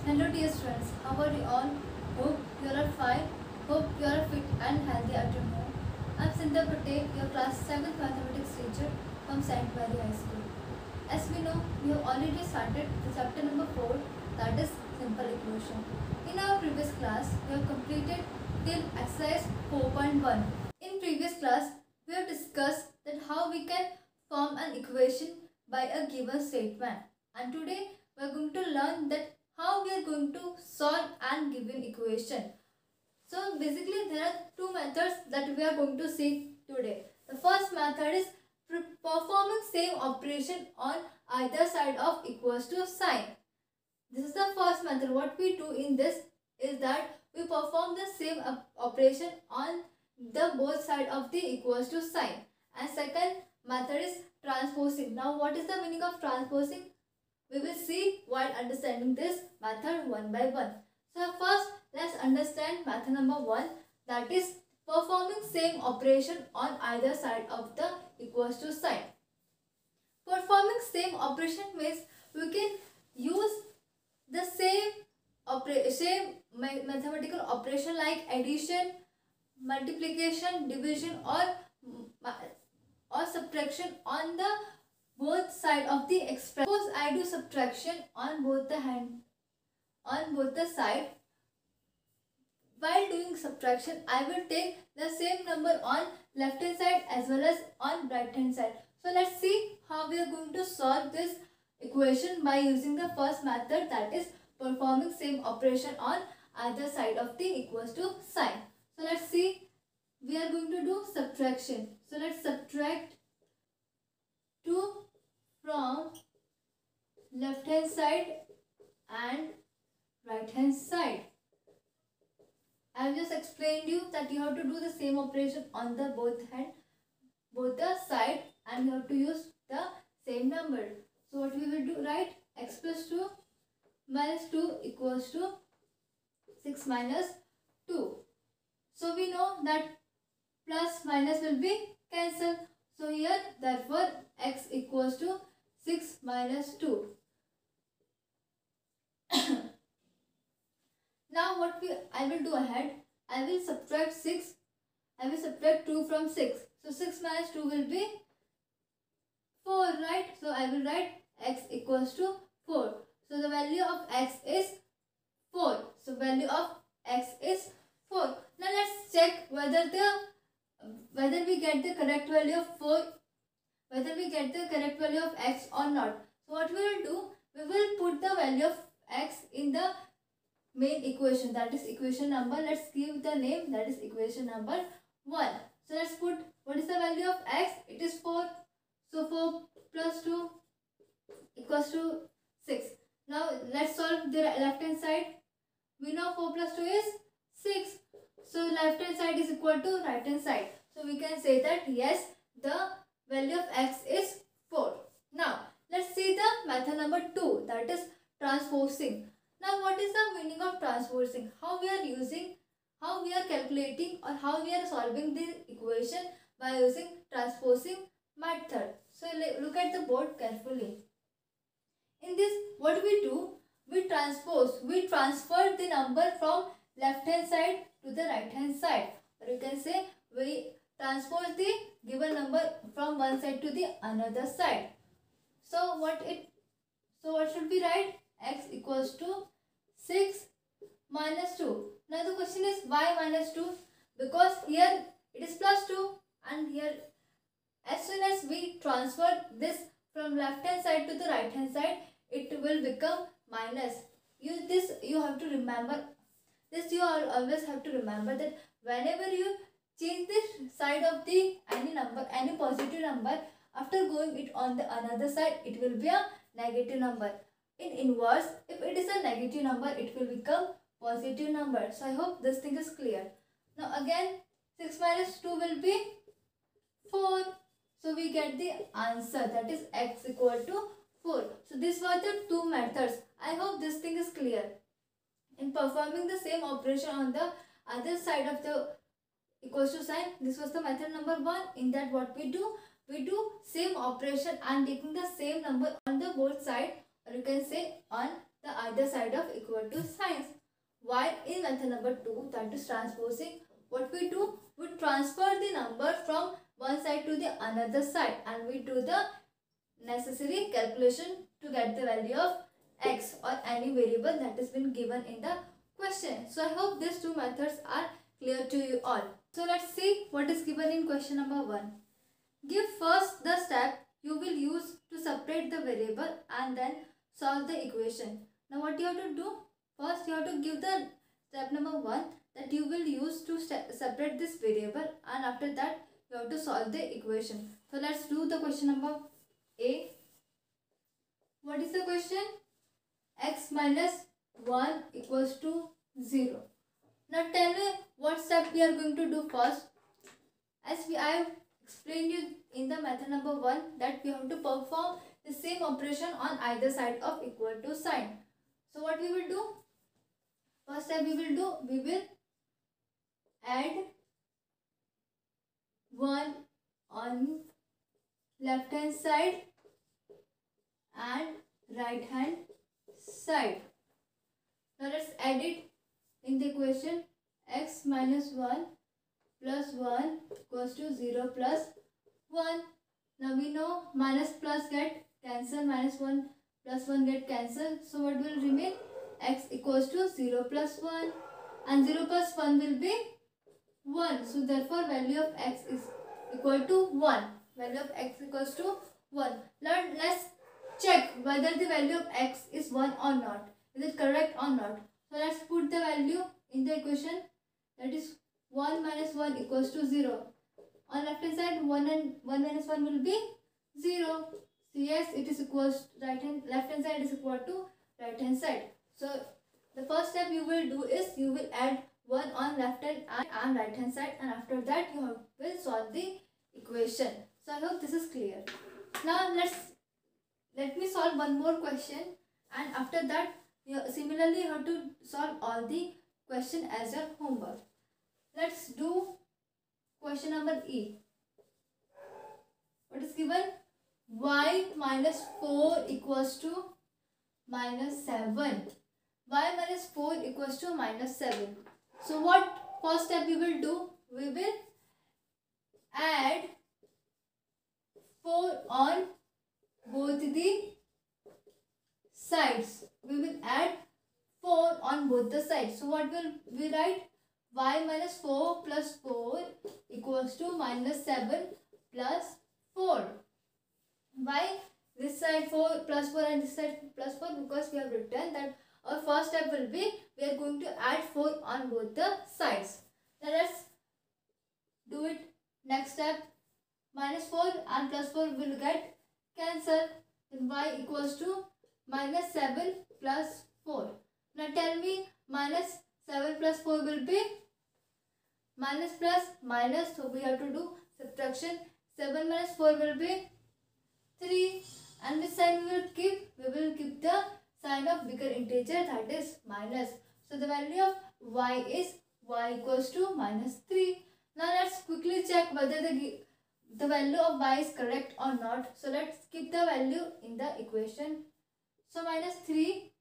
Hello dear friends, how are you all? Hope you are fine. Hope you are fit and healthy at your home. I am Sindha Patel, your class 7th mathematics teacher from Saint Mary High School. As we know, we have already started the chapter number 4, that is simple equation. In our previous class, we have completed till exercise 4.1. In previous class, we have discussed that how we can form an equation by a given statement. And today, we are going to learn that how we are going to solve an given equation. So basically there are two methods that we are going to see today. The first method is performing same operation on either side of equals to sign. This is the first method. What we do in this is that we perform the same operation on the both side of the equals to sign. And second method is transposing. Now what is the meaning of transposing? We will see while understanding this method one by one. So first let's understand method number 1, that is performing same operation on either side of the equals to sign. Performing same operation means we can use the same mathematical operation like addition, multiplication, division or subtraction on the both side of the expression. Suppose I do subtraction on both the side. While doing subtraction, I will take the same number on left hand side as well as on right hand side. So let's see how we are going to solve this equation by using the first method, that is performing same operation on either side of the equals to sign. So let's see, we are going to do subtraction. So let's subtract 2 from left hand side and right hand side. I have just explained you that you have to do the same operation on the both the side, and you have to use the same number. So what we will do, right? X plus 2 minus 2 equals to 6 minus 2. So we know that plus minus will be cancelled. So here therefore x equals to 6 minus 2. Now what I will do ahead, I will subtract 2 from 6. So 6 minus 2 will be 4, right? So I will write x equals to 4. So the value of x is 4. So value of x is 4. Now let's check whether we get the correct value of 4, whether we get the correct value of x or not. So what we will do, we will put the value of x in the main equation, that is equation number, let's give the name, that is equation number 1. So let's put, what is the value of x? It is 4. So 4 plus 2 equals to 6. Now let's solve the left hand side. We know 4 plus 2 is 6. So left hand side is equal to right hand side. So we can say that yes, the value of x is 4. Now let's see the method number 2, that is transposing. Now what is the meaning of transposing? How we are calculating or how we are solving the equation by using transposing method. So look at the board carefully. In this, what we do, we transfer the number from left hand side to the right hand side, or you can say we transpose the given number from one side to the another side. So what should we write? X equals to 6 minus 2. Now the question is why minus 2? Because here it is plus 2, and here as soon as we transfer this from left hand side to the right hand side, it will become minus. You have to remember this. You always have to remember that whenever you change this side of the any positive number, after going it on the another side, it will be a negative number. In inverse, if it is a negative number, it will become positive number. So I hope this thing is clear. Now again, 6 minus 2 will be 4. So we get the answer, that is x equal to 4. So these were the two methods. I hope this thing is clear. In performing the same operation on the other side of the equals to sign, this was the method number 1. In that what we do same operation and taking the same number on the both side, or you can say on the either side of equal to signs. While in method number 2, that is transposing, what we do, we transfer the number from one side to the another side and we do the necessary calculation to get the value of x or any variable that has been given in the question. So I hope these two methods are clear to you all. So let's see what is given in question number 1. Give first the step you will use to separate the variable and then solve the equation. Now what you have to do? First you have to give the step number 1 that you will use to separate this variable, and after that you have to solve the equation. So let's do the question number A. What is the question? X minus 1 equals to 0. Now tell me what step we are going to do first. As I have explained you in the method number 1 that we have to perform the same operation on either side of equal to sign. So what we will do? First step we will add 1 on left hand side and right hand side. Now let's add it in the equation. X minus 1 plus 1 equals to 0 plus 1. Now we know minus plus get cancelled, minus 1 plus 1 get cancelled. So what will remain? X equals to 0 plus 1 and 0 plus 1 will be 1. So therefore value of x is equal to 1. Value of x equals to 1. Now let's check whether the value of x is 1 or not. Is it correct or not? So let's put the value in the equation. That is 1 minus 1 equals to 0. On left hand side 1 and 1 minus 1 will be 0. So yes, it is equals left hand side is equal to right hand side. So the first step you will do is you will add 1 on left hand and right hand side, and after that you will solve the equation. So I hope this is clear. Now let me solve one more question, and after that similarly you have to solve all the question as your homework. Let's do question number E. What is given? Y minus 4 equals to minus 7. Y minus 4 equals to minus 7. So what first step we will do? We will add 4 on both the sides. We will add 4 on both the sides. So what will we write? Y minus 4 plus 4 equals to minus 7 plus 4. Why this side 4 plus 4 and this side plus 4? Because we have written that our first step will be we are going to add 4 on both the sides. Now let's do it. Next step, minus 4 and plus 4 will get cancelled. Then y equals to minus 7 plus 4. Now tell me minus 7 plus 4 will be minus plus minus, so we have to do subtraction. 7 minus 4 will be 3, and this sign we will keep the sign of bigger integer, that is minus. So the value of y is y equals to minus 3. Now let's quickly check whether the value of y is correct or not. So let's keep the value in the equation. So minus 3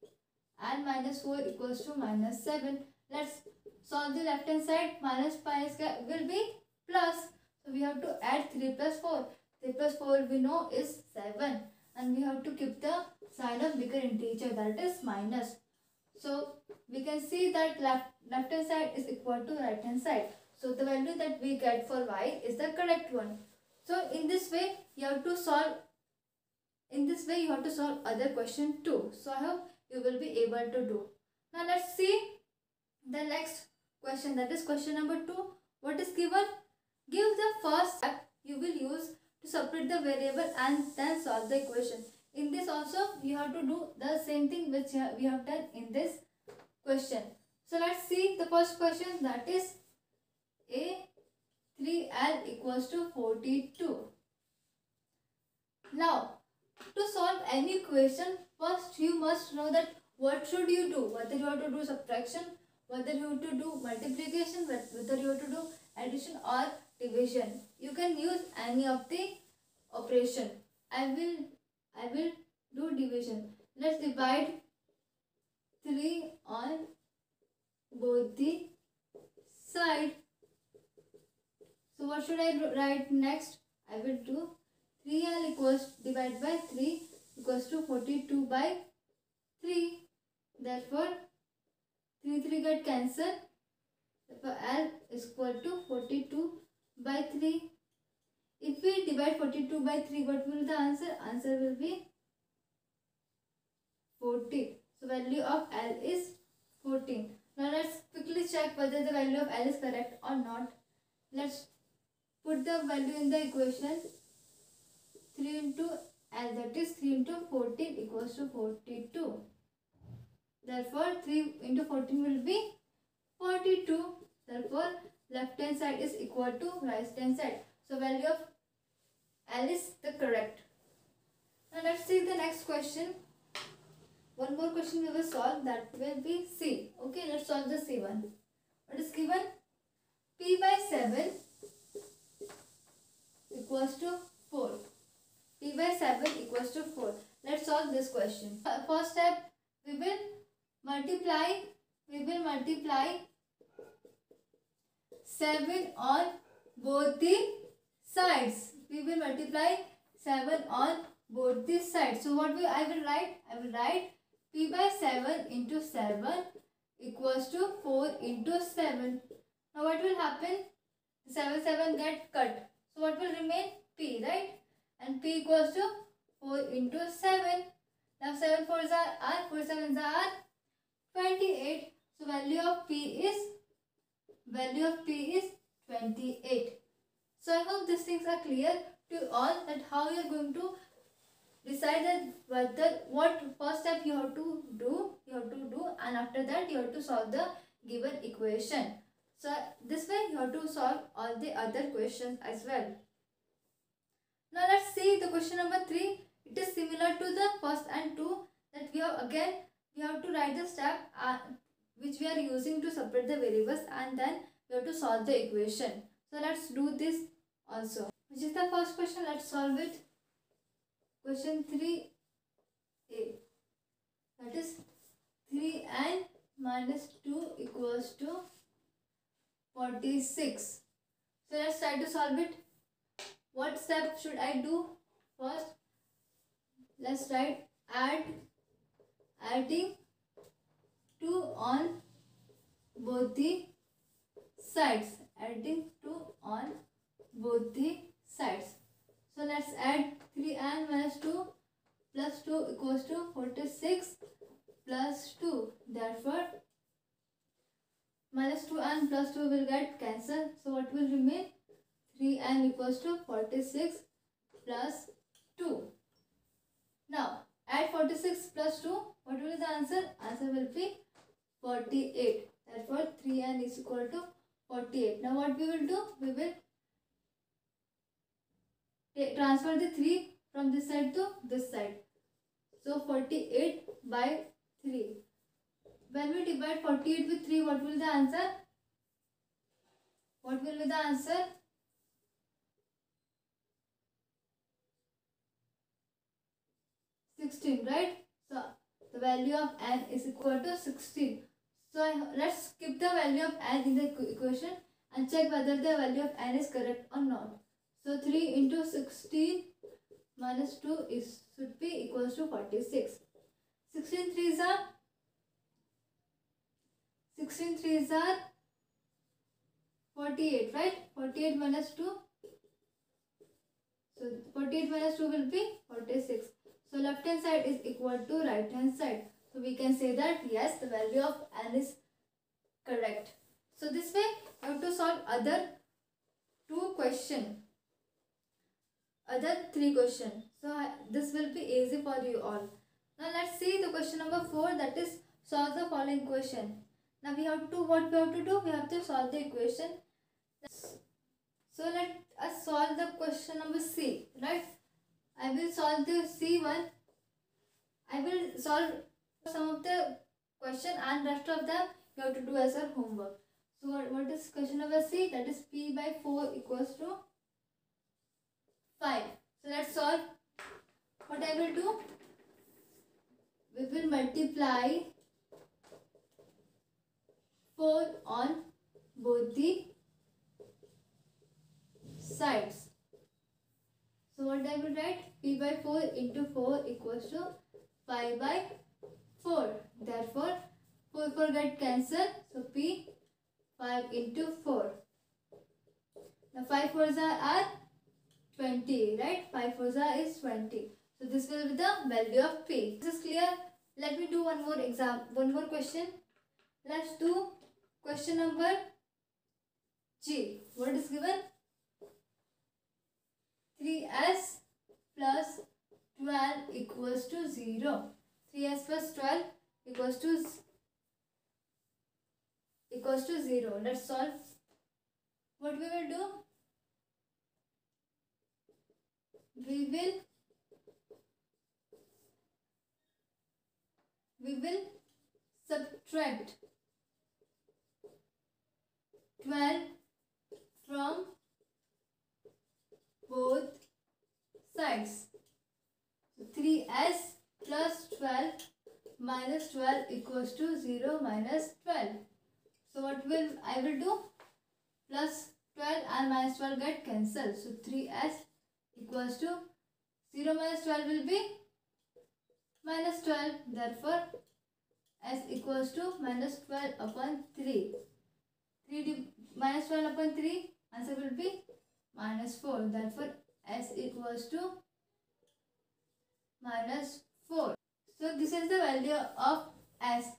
and minus 4 equals to minus 7. Let's solve the left hand side. Minus will be plus. So we have to add 3 plus 4. 3 plus 4 we know is 7. And we have to keep the sign of bigger integer, that is minus. So we can see that left hand side is equal to right hand side. So the value that we get for y is the correct one. So in this way you have to solve other question too. So I hope you will be able to do. Now let's see the next question, that is question number 2. What is given? Give the first step you will use to separate the variable and then solve the equation. In this also you have to do the same thing which we have done in this question. So let's see the first question, that is A 3L equals to 42. Now to solve any equation, first you must know that what should you do, whether you have to do subtraction, whether you have to do multiplication, whether you have to do addition or division. You can use any of the operation. I will do division. Let's divide 3 on both the side. So what should I write next? I will do 3L equals divided by 3 equals to 42 by 3. Therefore 3 get cancelled. Therefore L is equal to 42 by 3. If we divide 42 by 3, what will the answer? Answer will be 14. So value of L is 14. Now let's quickly check whether the value of L is correct or not. Let's put the value in the equation. 3 into L, that is 3 into 14 equals to 42. Therefore 3 into 14 will be 42. Therefore left hand side is equal to right hand side. So value of L is the correct. Now let's see the next question. One more question we will solve, that will be C. Okay, let's solve the C one. What is given? P by 7 equals to 4. P by 7 equals to 4. Let's solve this question. First step, we will multiply 7 on both the sides. We will multiply 7 on both the sides. So what I will write? I will write P by 7 into 7 equals to 4 into 7. Now what will happen? 7 get cut. So what will remain? P, right? And P equals to 4 into 7. Now 7 4s are 4 7s are 28. So value of P is 28. So I hope these things are clear to all, that how you are going to decide that whether what first step you have to do, and after that you have to solve the given equation. So this way you have to solve all the other questions as well. Now let's see the question number 3. It is similar to the first and 2, that we have to write the step which we are using to separate the variables, and then we have to solve the equation. So let's do this also. Which is the first question? Let's solve it. Question 3a. That is 3n minus 2 equals to 46. So let's try to solve it. What step should I do? First, let's write adding 2 on both the sides. Adding 2 on both the sides. So let's add 3n minus 2 plus 2 equals to 46 plus 2. Therefore, minus 2n plus 2 will get cancelled. So what will remain? 3n equals to 46 plus 2. Now, add 46 plus 2. What will be the answer? Answer will be 48. Therefore, 3n is equal to 48. Now, what we will do? We will transfer the 3 from this side to this side. So 48 by 3. When we divide 48 with 3, what will be the answer? What will be the answer? 16, right? So the value of n is equal to 16. So let's keep the value of n in the equation and check whether the value of n is correct or not. So 3 into 16 minus 2 should be equals to 46. 16 3s are 48, right? 48 minus 2. So 48 minus 2 will be 46. So left hand side is equal to right hand side. So we can say that yes, the value of n is correct. So this way you have to solve other 3 questions. So this will be easy for you all. Now let's see the question number 4, that is solve the following equation. Now what we have to do? We have to solve the equation. So let us solve the question number C, right? I will solve the C1. I will solve some of the question and rest of them you have to do as a homework. So what is question number C? That is P by 4 equals to 5. So let's solve. What I will do? We will multiply 4 on both the sides. So what I will write? P by 4 into 4 equals to 5 by 4. Therefore, 4 get cancelled. So P 5 into 4. Now 5 4s are 20, right? 5 4s is 20. So this will be the value of P. This is clear. Let me do one more question. Let's do question number G. What is given? 3s plus 12 equals to 0. 3s plus 12 equals to 0. Let's solve. What we will do? We will subtract 12 from both sides. So 3s plus 12 minus 12 equals to 0 minus 12. So what I will do? Plus 12 and minus 12 get cancelled. So 3s equals to 0 minus 12 will be minus 12. Therefore, s equals to minus 12 upon 3. Minus 12 upon 3, answer will be minus 4. Therefore, s equals to minus 4. So this is the value of s.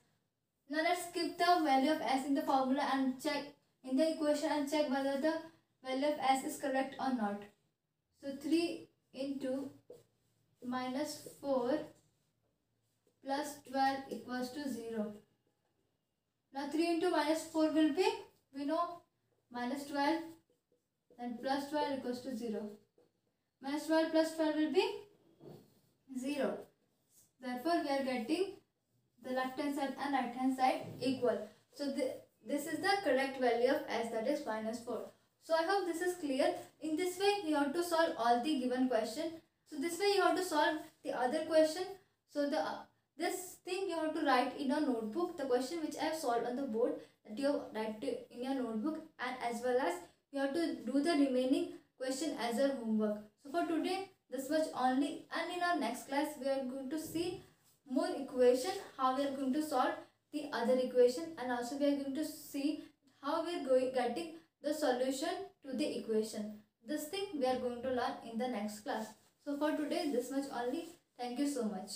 Now let's keep the value of s in the formula and check in the equation and check whether the value of s is correct or not. So 3 into minus 4 plus 12 equals to 0. Now 3 into minus 4 will be, we know, minus 12, then plus 12 equals to 0. Minus 12 plus 12 will be 0. Therefore, we are getting the left hand side and right hand side equal. So this is the correct value of s, that is minus 4. So I hope this is clear. In this way, you have to solve all the given question. So this way you have to solve the other question. So this thing you have to write in a notebook, the question which I have solved on the board, that you write in your notebook, and as well as you have to do the remaining question as your homework. So for today, this much only, and in our next class we are going to see more equation, how we are going to solve the other equation, and also we are going to see how we are getting the solution to the equation. This thing we are going to learn in the next class. So for today, this much only. Thank you so much.